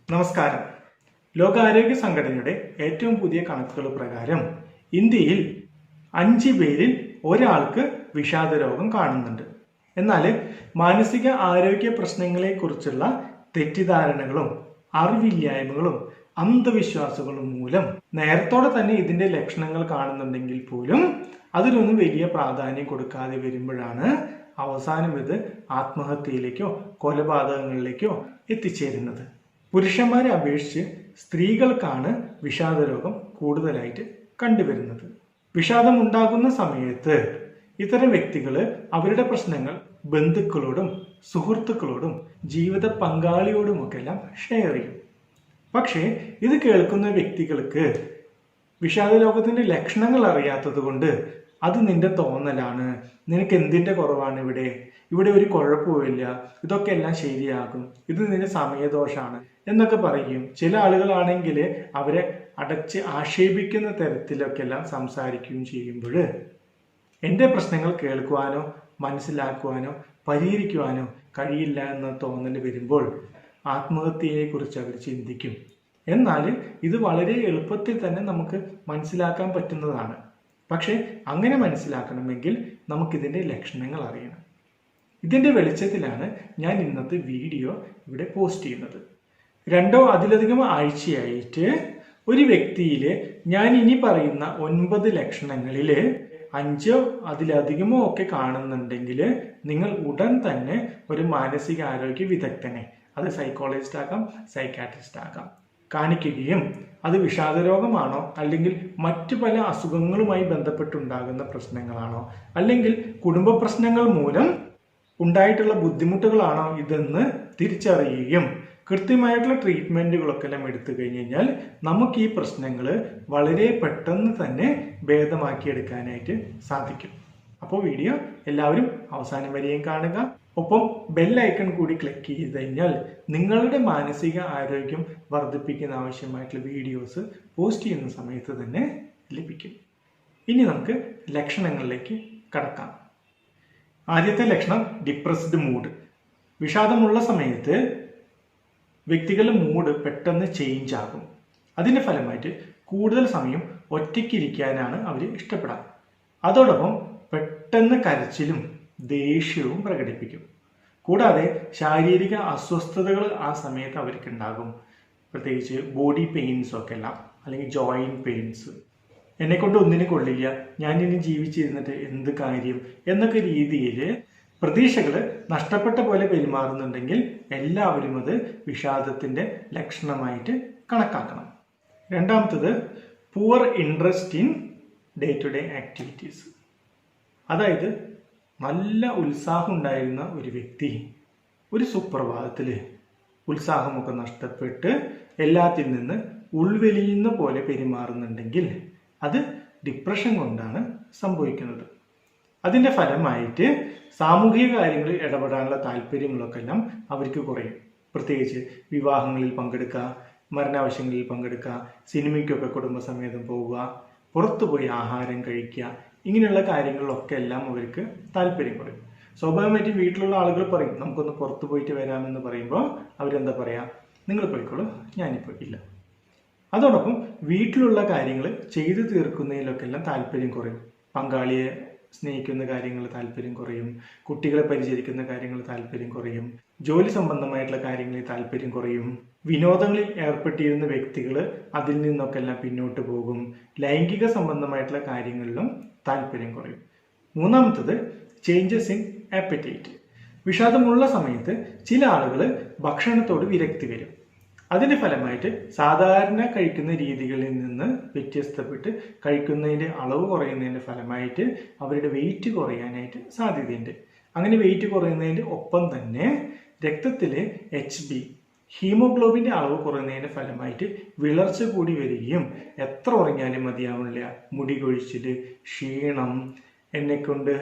നമസ്കാരം. ലോകാരോഗ്യ സംഘടനയുടെ ഏറ്റവും പുതിയ കണക്കുകൾ പ്രകാരം ഇന്ത്യയിൽ 5 പേരിൽ ഒരാൾക്ക് വിഷാദ രോഗം കാണുന്നുണ്ട്. എന്നാൽ മാനസിക ആരോഗ്യ പ്രശ്നങ്ങളെക്കുറിച്ചുള്ള തെറ്റിദ്ധാരണകളും അറിവില്ലായ്മകളും അന്ധവിശ്വാസങ്ങളും മൂലം നേരത്തോടെ തന്നെ ഇതിന്റെ ലക്ഷണങ്ങൾ കാണുന്നുണ്ടെങ്കിൽ പോലും അതിനൊന്നും വലിയ പ്രാധാന്യം കൊടുക്കാതെ വരുമ്പോഴാണ് അവസാനം ഇത് ആത്മഹത്യയിലേക്കോ കൊലപാതകങ്ങളിലേക്കോ എത്തിച്ചേരുന്നത്. പുരുഷന്മാരെ അപേക്ഷിച്ച് സ്ത്രീകൾക്കാണ് വിഷാദ രോഗം കൂടുതലായിട്ട് കണ്ടുവരുന്നത്. വിഷാദം ഉണ്ടാകുന്ന സമയത്ത് ഇത്തരം വ്യക്തികൾ അവരുടെ പ്രശ്നങ്ങൾ ബന്ധുക്കളോടും സുഹൃത്തുക്കളോടും ജീവിത പങ്കാളിയോടുമൊക്കെ എല്ലാം ഷെയർ ചെയ്യും. പക്ഷേ ഇത് കേൾക്കുന്ന വ്യക്തികൾക്ക് വിഷാദ രോഗത്തിന്റെ ലക്ഷണങ്ങൾ അറിയാത്തത് കൊണ്ട് അത് നിന്റെ തോന്നലാണ്, നിനക്ക് എന്തിന്റെ കുറവാണ്, ഇവിടെ ഒരു കുഴപ്പമില്ല, ഇതൊക്കെ എല്ലാം ശരിയാകും, ഇത് നിന്റെ സമയദോഷമാണ് എന്നൊക്കെ പറയും. ചില ആളുകളാണെങ്കിൽ അവരെ അടച്ച് ആക്ഷേപിക്കുന്ന തരത്തിലൊക്കെ എല്ലാം സംസാരിക്കുകയും ചെയ്യുമ്പോൾ എൻ്റെ പ്രശ്നങ്ങൾ കേൾക്കുവാനോ മനസ്സിലാക്കുവാനോ പരിഹരിക്കുവാനോ കഴിയില്ല എന്ന തോന്നൽ വരുമ്പോൾ ആത്മഹത്യയെക്കുറിച്ച് അവർ ചിന്തിക്കും. എന്നാൽ ഇത് വളരെ എളുപ്പത്തിൽ തന്നെ നമുക്ക് മനസ്സിലാക്കാൻ പറ്റുന്നതാണ്. പക്ഷെ അങ്ങനെ മനസ്സിലാക്കണമെങ്കിൽ നമുക്കിതിൻ്റെ ലക്ഷണങ്ങൾ അറിയണം. ഇതിൻ്റെ വെളിച്ചത്തിലാണ് ഞാൻ ഇന്നത്തെ വീഡിയോ ഇവിടെ പോസ്റ്റ് ചെയ്യുന്നത്. 2 അതിലധികം ആഴ്ചയായിട്ട് ഒരു വ്യക്തിയിൽ ഞാൻ ഇനി പറയുന്ന 9 ലക്ഷണങ്ങളിൽ 5 അതിലധികമോ ഒക്കെ കാണുന്നുണ്ടെങ്കിൽ നിങ്ങൾ ഉടൻ തന്നെ ഒരു മാനസികാരോഗ്യ വിദഗ്ധനെ, അത് സൈക്കോളജിസ്റ്റ് ആകാം, സൈക്കാട്രിസ്റ്റ് ആകാം, കാണിക്കുകയും അത് വിഷാദരോഗമാണോ അല്ലെങ്കിൽ മറ്റു പല അസുഖങ്ങളുമായി ബന്ധപ്പെട്ടുണ്ടാകുന്ന പ്രശ്നങ്ങളാണോ അല്ലെങ്കിൽ കുടുംബ പ്രശ്നങ്ങൾ മൂലം ഉണ്ടായിട്ടുള്ള ബുദ്ധിമുട്ടുകളാണോ ഇതെന്ന് തിരിച്ചറിയുകയും കൃത്യമായിട്ടുള്ള ട്രീറ്റ്മെന്റുകളൊക്കെ എല്ലാം എടുത്തു കഴിഞ്ഞ് കഴിഞ്ഞാൽ നമുക്ക് ഈ പ്രശ്നങ്ങൾ വളരെ പെട്ടെന്ന് തന്നെ ഭേദമാക്കിയെടുക്കാനായിട്ട് സാധിക്കും. അപ്പോൾ വീഡിയോ എല്ലാവരും അവസാനം വരെയും കാണുക. ഒപ്പം ബെൽ ഐക്കൺ കൂടി ക്ലിക്ക് ചെയ്ത് കഴിഞ്ഞാൽ നിങ്ങളുടെ മാനസിക ആരോഗ്യം വർദ്ധിപ്പിക്കുന്ന ആവശ്യമായിട്ടുള്ള വീഡിയോസ് പോസ്റ്റ് ചെയ്യുന്ന സമയത്ത് തന്നെ ലഭിക്കും. ഇനി നമുക്ക് ലക്ഷണങ്ങളിലേക്ക് കടക്കാം. ആദ്യത്തെ ലക്ഷണം ഡിപ്രസ്ഡ് മൂഡ്. വിഷാദമുള്ള സമയത്ത് വ്യക്തികളുടെ മൂഡ് പെട്ടെന്ന് ചേഞ്ച് ആകും. അതിൻ്റെ ഫലമായിട്ട് കൂടുതൽ സമയം ഒറ്റയ്ക്കിരിക്കാനാണ് അവർ ഇഷ്ടപ്പെടാറ്. അതോടൊപ്പം പെട്ടെന്ന് കരച്ചിലും ദേഷ്യവും പ്രകടിപ്പിക്കും. കൂടാതെ ശാരീരിക അസ്വസ്ഥതകൾ ആ സമയത്ത് അവർക്ക് ഉണ്ടാകും. പ്രത്യേകിച്ച് ബോഡി പെയിൻസ് ഒക്കെ എല്ലാം, അല്ലെങ്കിൽ ജോയിന്റ് പെയിൻസ്. എന്നെക്കൊണ്ട് ഒന്നിനും കൊള്ളില്ല, ഞാനിനി ജീവിച്ചിരുന്നിട്ട് എന്ത് കാര്യം എന്നൊക്കെ രീതിയിൽ പ്രതീക്ഷകൾ നഷ്ടപ്പെട്ട പോലെ പെരുമാറുന്നുണ്ടെങ്കിൽ എല്ലാവരും അത് വിഷാദത്തിന്റെ ലക്ഷണമായിട്ട് കണക്കാക്കണം. രണ്ടാമത്തത് poor interest in day to day activities. അതായത് നല്ല ഉത്സാഹം ഉണ്ടായിരുന്ന ഒരു വ്യക്തി ഒരു സുപ്രഭാതത്തിൽ ഉത്സാഹമൊക്കെ നഷ്ടപ്പെട്ട് എല്ലാത്തിൽ നിന്ന് ഉൾവലിയുന്ന പോലെ പെരുമാറുന്നുണ്ടെങ്കിൽ അത് ഡിപ്രഷൻ കൊണ്ടാണ് സംഭവിക്കുന്നത്. അതിൻ്റെ ഫലമായിട്ട് സാമൂഹിക കാര്യങ്ങളിൽ ഇടപെടാനുള്ള താല്പര്യങ്ങളൊക്കെ എല്ലാം അവർക്ക് കുറയും. പ്രത്യേകിച്ച് വിവാഹങ്ങളിൽ പങ്കെടുക്കുക, മരണാവശ്യങ്ങളിൽ പങ്കെടുക്കുക, സിനിമയ്ക്കൊക്കെ കുടുംബസമേതം പോവുക, പുറത്തുപോയി ആഹാരം കഴിക്കുക, ഇങ്ങനെയുള്ള കാര്യങ്ങളിലൊക്കെ എല്ലാം അവർക്ക് താല്പര്യം കുറയും. സ്വാഭാവികമായിട്ടും വീട്ടിലുള്ള ആളുകൾ പറയും നമുക്കൊന്ന് പുറത്തു പോയിട്ട് വരാമെന്ന് പറയുമ്പോൾ അവരെന്താ പറയുക, നിങ്ങൾ പോയിക്കോളൂ, ഞാനിപ്പോൾ ഇല്ല. അതോടൊപ്പം വീട്ടിലുള്ള കാര്യങ്ങൾ ചെയ്തു തീർക്കുന്നതിലൊക്കെ എല്ലാം താല്പര്യം കുറയും. പങ്കാളിയെ സ്നേഹിക്കുന്ന കാര്യങ്ങൾ താല്പര്യം കുറയും, കുട്ടികളെ പരിചരിക്കുന്ന കാര്യങ്ങൾ താല്പര്യം കുറയും, ജോലി സംബന്ധമായിട്ടുള്ള കാര്യങ്ങളിൽ താല്പര്യം കുറയും, വിനോദങ്ങളിൽ ഏർപ്പെട്ടിരുന്ന വ്യക്തികൾ അതിൽ നിന്നൊക്കെ എല്ലാം പിന്നോട്ട് പോകും, ലൈംഗിക സംബന്ധമായിട്ടുള്ള കാര്യങ്ങളിലും താല്പര്യം കുറയും. മൂന്നാമത്തത് ചേഞ്ചസ് ഇൻ ആപ്പറ്റൈറ്റ്. വിഷാദമുള്ള സമയത്ത് ചില ആളുകൾ ഭക്ഷണത്തോട് വിരക്തി വരും. അതിന്റെ ഫലമായിട്ട് സാധാരണ കഴിക്കുന്ന രീതികളിൽ നിന്ന് വ്യത്യസ്തപ്പെട്ട് കഴിക്കുന്നതിന്റെ അളവ് കുറയുന്നതിന്റെ ഫലമായിട്ട് അവരുടെ വെയിറ്റ് കുറയാനായിട്ട് സാധ്യതയുണ്ട്. അങ്ങനെ വെയിറ്റ് കുറയുന്നതിന്റെ ഒപ്പം തന്നെ രക്തത്തിലെ HB ഹീമോഗ്ലോബിന്റെ അളവ് കുറയുന്നതിന്റെ ഫലമായിട്ട് വിളർച്ച കൂടി വരികയും എത്ര ഉറങ്ങിയാലും മതിയാവില്ല, മുടി കൊഴിച്ചിൽ, ക്ഷീണം, എന്നെക്കൊണ്ട്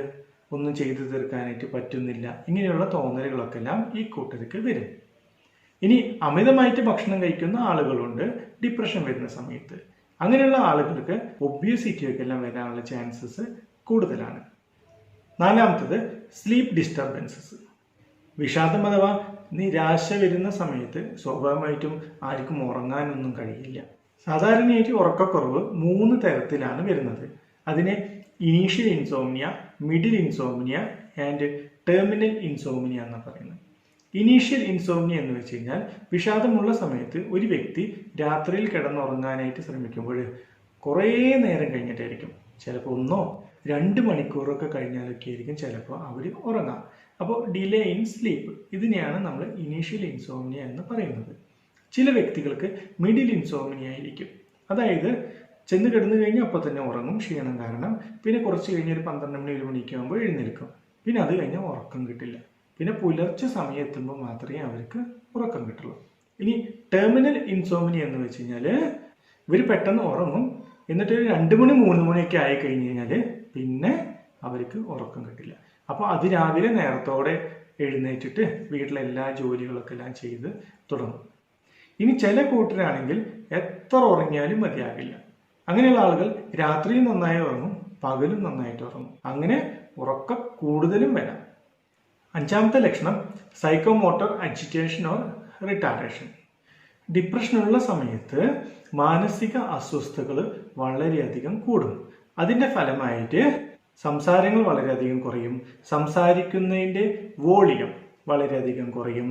ഒന്നും ചെയ്തു തീർക്കാനായിട്ട് പറ്റുന്നില്ല, ഇങ്ങനെയുള്ള തോന്നലുകളൊക്കെ എല്ലാം ഈ കൂട്ടർക്ക് വരും. ഇനി അമിതമായിട്ട് ഭക്ഷണം കഴിക്കുന്ന ആളുകളുണ്ട് ഡിപ്രഷൻ വരുന്ന സമയത്ത്. അങ്ങനെയുള്ള ആളുകൾക്ക് ഒബ്യൂസിറ്റിയൊക്കെ എല്ലാം വരാനുള്ള ചാൻസസ് കൂടുതലാണ്. നാലാമത്തത് സ്ലീപ്പ് ഡിസ്റ്റർബൻസസ്. വിഷാദം അഥവാ നിരാശ വരുന്ന സമയത്ത് സ്വാഭാവികമായിട്ടും ആർക്കും ഉറങ്ങാനൊന്നും കഴിയില്ല. സാധാരണയായിട്ട് ഉറക്കക്കുറവ് 3 തരത്തിലാണ് വരുന്നത്. അതിനെ initial insomnia, middle insomnia and terminal insomnia എന്ന് പറയുന്നത്. ഇനീഷ്യൽ ഇൻസോംനിയ എന്ന് വെച്ച് കഴിഞ്ഞാൽ വിഷാദമുള്ള സമയത്ത് ഒരു വ്യക്തി രാത്രിയിൽ കിടന്നുറങ്ങാനായിട്ട് ശ്രമിക്കുമ്പോൾ കുറേ നേരം കഴിഞ്ഞിട്ടായിരിക്കും, ചിലപ്പോൾ 1-2 മണിക്കൂറൊക്കെ കഴിഞ്ഞാലൊക്കെ ആയിരിക്കും ചിലപ്പോൾ അവർ ഉറങ്ങാം. അപ്പോൾ ഡിലേ ഇൻ സ്ലീപ്പ്, ഇതിനെയാണ് നമ്മൾ ഇനീഷ്യൽ ഇൻസോംനിയ എന്ന് പറയുന്നത്. ചില വ്യക്തികൾക്ക് മിഡിൽ ഇൻസോംനിയ ആയിരിക്കും. അതായത് ചെന്ന് കിടന്നു കഴിഞ്ഞാൽ അപ്പോൾ തന്നെ ഉറങ്ങും, ക്ഷീണം കാരണം. പിന്നെ കുറച്ച് കഴിഞ്ഞ് ഒരു 12 മണി 1 മണിക്ക് ആകുമ്പോൾ എഴുന്നേൽക്കും. പിന്നെ അത് കഴിഞ്ഞാൽ ഉറക്കം കിട്ടില്ല. പിന്നെ പുലർച്ചെ സമയം എത്തുമ്പോൾ മാത്രമേ അവർക്ക് ഉറക്കം കിട്ടുള്ളൂ. ഇനി ടെർമിനൽ ഇൻസോംനിയ എന്ന് വെച്ച് കഴിഞ്ഞാൽ ഇവർ പെട്ടെന്ന് ഉറങ്ങും, എന്നിട്ട് 2 മണി 3 മണിയൊക്കെ ആയി കഴിഞ്ഞ് കഴിഞ്ഞാൽ പിന്നെ അവർക്ക് ഉറക്കം കിട്ടില്ല. അപ്പോൾ അതിരാവിലെ നേരത്തോടെ എഴുന്നേറ്റിട്ട് വീട്ടിലെ എല്ലാ ജോലികളൊക്കെ എല്ലാം ചെയ്ത് തുടങ്ങും. ഇനി ചില കൂട്ടരാണെങ്കിൽ എത്ര ഉറങ്ങിയാലും മതിയാകില്ല. അങ്ങനെയുള്ള ആളുകൾ രാത്രിയും നന്നായി ഉറങ്ങും, പകലും നന്നായിട്ട് ഉറങ്ങും. അങ്ങനെ ഉറക്കം കൂടുതലും വരാം. 5ാമത്തെ ലക്ഷണം സൈക്കോമോട്ടർ അജിറ്റേഷൻ ഓർ റിട്ടാർഡേഷൻ. ഡിപ്രഷനുള്ള സമയത്ത് മാനസിക അസ്വസ്ഥതകൾ വളരെയധികം കൂടും. അതിൻ്റെ ഫലമായിട്ട് സംസാരങ്ങൾ വളരെയധികം കുറയും, സംസാരിക്കുന്നതിൻ്റെ വോളിയം വളരെയധികം കുറയും,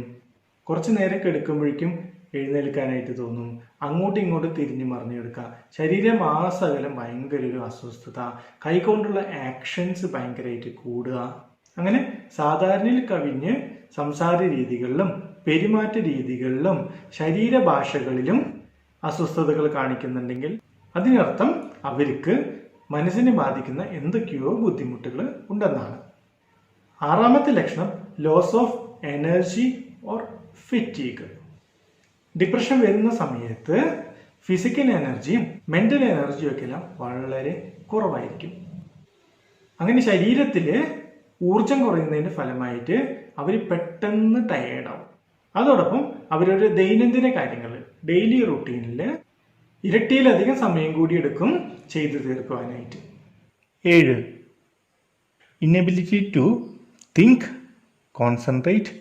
കുറച്ച് നേരം കിടക്കുമ്പോഴേക്കും എഴുന്നേൽക്കാനായിട്ട് തോന്നും, അങ്ങോട്ടും ഇങ്ങോട്ടും തിരിഞ്ഞു മറിഞ്ഞെടുക്കുക, ശരീരമാസകലം ഭയങ്കര ഒരു അസ്വസ്ഥത, കൈകൊണ്ടുള്ള ആക്ഷൻസ് ഭയങ്കരമായിട്ട് കൂടുക. അങ്ങനെ സാധാരണയിൽ കവിഞ്ഞ് സംസാര രീതികളിലും പെരുമാറ്റ രീതികളിലും ശരീരഭാഷകളിലും അസ്വസ്ഥതകൾ കാണിക്കുന്നുണ്ടെങ്കിൽ അതിനർത്ഥം അവർക്ക് മനസ്സിനെ ബാധിക്കുന്ന എന്തൊക്കെയോ ബുദ്ധിമുട്ടുകൾ ഉണ്ടെന്നാണ്. 6ാമത്തെ ലക്ഷണം loss of energy or fatigue. Depression വരുന്ന സമയത്ത് ഫിസിക്കൽ എനർജിയും മെന്റൽ എനർജിയും ഒക്കെ എല്ലാം വളരെ കുറവായിരിക്കും. അങ്ങനെ ശരീരത്തിൽ ഊർജം കുറയുന്നതിന്റെ ഫലമായിട്ട് അവർ പെട്ടെന്ന് ടയേർഡാവും. അതോടൊപ്പം അവരുടെ ദൈനംദിന കാര്യങ്ങൾ ഡെയിലി റൂട്ടീനിൽ ഇരട്ടിയിലധികം സമയം കൂടി എടുക്കും ചെയ്തു തീർക്കുവാനായിട്ട്. 7. Inability to think, concentrate,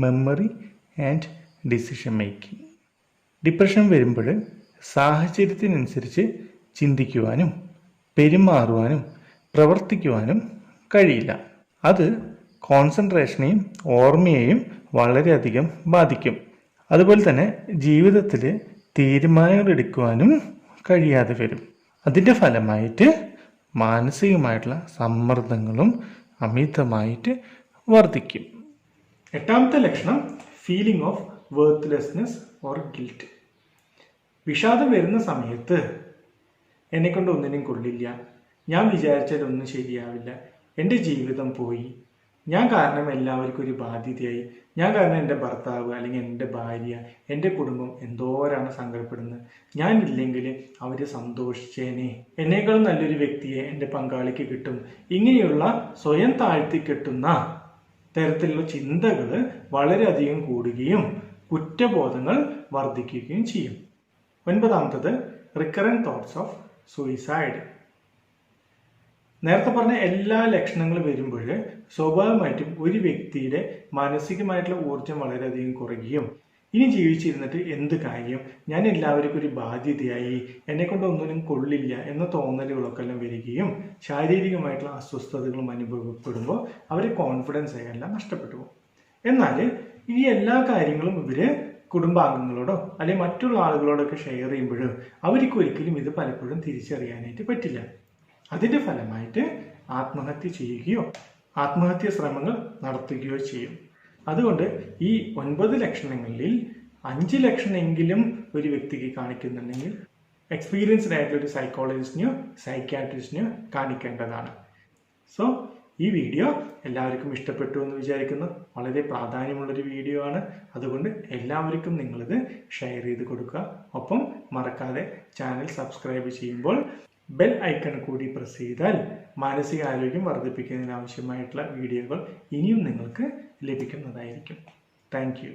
memory and decision making. Depression വരുമ്പോൾ സാഹചര്യത്തിനനുസരിച്ച് ചിന്തിക്കുവാനും പെരുമാറുവാനും പ്രവർത്തിക്കുവാനും കഴിയില്ല. അത് കോൺസെൻട്രേഷനെയും ഓർമ്മയെയും വളരെയധികം ബാധിക്കും. അതുപോലെ തന്നെ ജീവിതത്തിൽ തീരുമാനങ്ങൾ എടുക്കുവാനും കഴിയാതെ വരും. അതിൻ്റെ ഫലമായിട്ട് മാനസികമായിട്ടുള്ള സമ്മർദ്ദങ്ങളും അമിതമായിട്ട് വർദ്ധിക്കും. 8ാമത്തെ ലക്ഷണം feeling of worthlessness or guilt. വിഷാദം വരുന്ന സമയത്ത് എന്നെക്കൊണ്ട് ഒന്നിനും കൊള്ളില്ല, ഞാൻ വിചാരിച്ചാലൊന്നും ശരിയാവില്ല, എൻ്റെ ജീവിതം പോയി, ഞാൻ കാരണം എല്ലാവർക്കും ഒരു ബാധ്യതയായി, ഞാൻ കാരണം എൻ്റെ ഭർത്താവ് അല്ലെങ്കിൽ എൻ്റെ ഭാര്യ, എൻ്റെ കുടുംബം എന്തോരാണ് സങ്കടപ്പെടുന്നത്, ഞാനില്ലെങ്കിൽ അവർ സന്തോഷിച്ചേനെ, എന്നേക്കാളും നല്ലൊരു വ്യക്തിയെ എൻ്റെ പങ്കാളിക്ക് കിട്ടും. ഇങ്ങനെയുള്ള സ്വയം താഴ്ത്തിക്കെട്ടുന്ന തരത്തിലുള്ള ചിന്തകൾ വളരെയധികം കൂടുകയും കുറ്റബോധങ്ങൾ വർദ്ധിക്കുകയും ചെയ്യും. 9ാമത്തത് റിക്കറന്റ് തോട്ട്സ് ഓഫ് സൂയിസൈഡ്. നേരത്തെ പറഞ്ഞ എല്ലാ ലക്ഷണങ്ങളും വരുമ്പോൾ സ്വാഭാവികമായിട്ടും ഒരു വ്യക്തിയുടെ മാനസികമായിട്ടുള്ള ഊർജം വളരെയധികം കുറയുകയും ഇനി ജീവിച്ചിരുന്നിട്ട് എന്ത് കാര്യം, ഞാൻ എല്ലാവർക്കും ഒരു ബാധ്യതയായി, എന്നെക്കൊണ്ട് ഒന്നിനും കൊള്ളില്ല എന്ന തോന്നലുകളൊക്കെ എല്ലാം വരികയും ശാരീരികമായിട്ടുള്ള അസ്വസ്ഥതകളും അനുഭവപ്പെടുമ്പോൾ അവരെ കോൺഫിഡൻസ് എല്ലാം നഷ്ടപ്പെട്ടു പോകും. എന്നാൽ ഈ എല്ലാ കാര്യങ്ങളും ഇവർ കുടുംബാംഗങ്ങളോടോ അല്ലെങ്കിൽ മറ്റുള്ള ആളുകളോടൊക്കെ ഷെയർ ചെയ്യുമ്പോൾ അവർക്ക് ഒരിക്കലും ഇത് പലപ്പോഴും തിരിച്ചറിയാനായിട്ട് പറ്റില്ല. അതിൻ്റെ ഫലമായിട്ട് ആത്മഹത്യ ചെയ്യുകയോ ആത്മഹത്യാ ശ്രമങ്ങൾ നടത്തുകയോ ചെയ്യും. അതുകൊണ്ട് ഈ 9 ലക്ഷണങ്ങളിൽ 5 ലക്ഷണമെങ്കിലും ഒരു വ്യക്തിക്ക് കാണിക്കുന്നുണ്ടെങ്കിൽ എക്സ്പീരിയൻസ്ഡ് ആയിട്ടുള്ള ഒരു സൈക്കോളജിസ്റ്റിനെയോ സൈക്യാട്രിസ്റ്റിനെയോ കാണിക്കേണ്ടതാണ്. സോ ഈ വീഡിയോ എല്ലാവർക്കും ഇഷ്ടപ്പെട്ടു എന്ന് വിചാരിക്കുന്നു. വളരെ പ്രാധാന്യമുള്ളൊരു വീഡിയോ ആണ്. അതുകൊണ്ട് എല്ലാവർക്കും നിങ്ങളിത് ഷെയർ ചെയ്ത് കൊടുക്കുക. ഒപ്പം മറക്കാതെ ചാനൽ സബ്സ്ക്രൈബ് ചെയ്യുമ്പോൾ ബെൽ ഐക്കൺ കൂടി പ്രസ് ചെയ്താൽ മാനസികാരോഗ്യം വർദ്ധിപ്പിക്കുന്നതിന് ആവശ്യമായിട്ടുള്ള വീഡിയോകൾ ഇനിയും നിങ്ങൾക്ക് ലഭിക്കുന്നതായിരിക്കും. Thank you.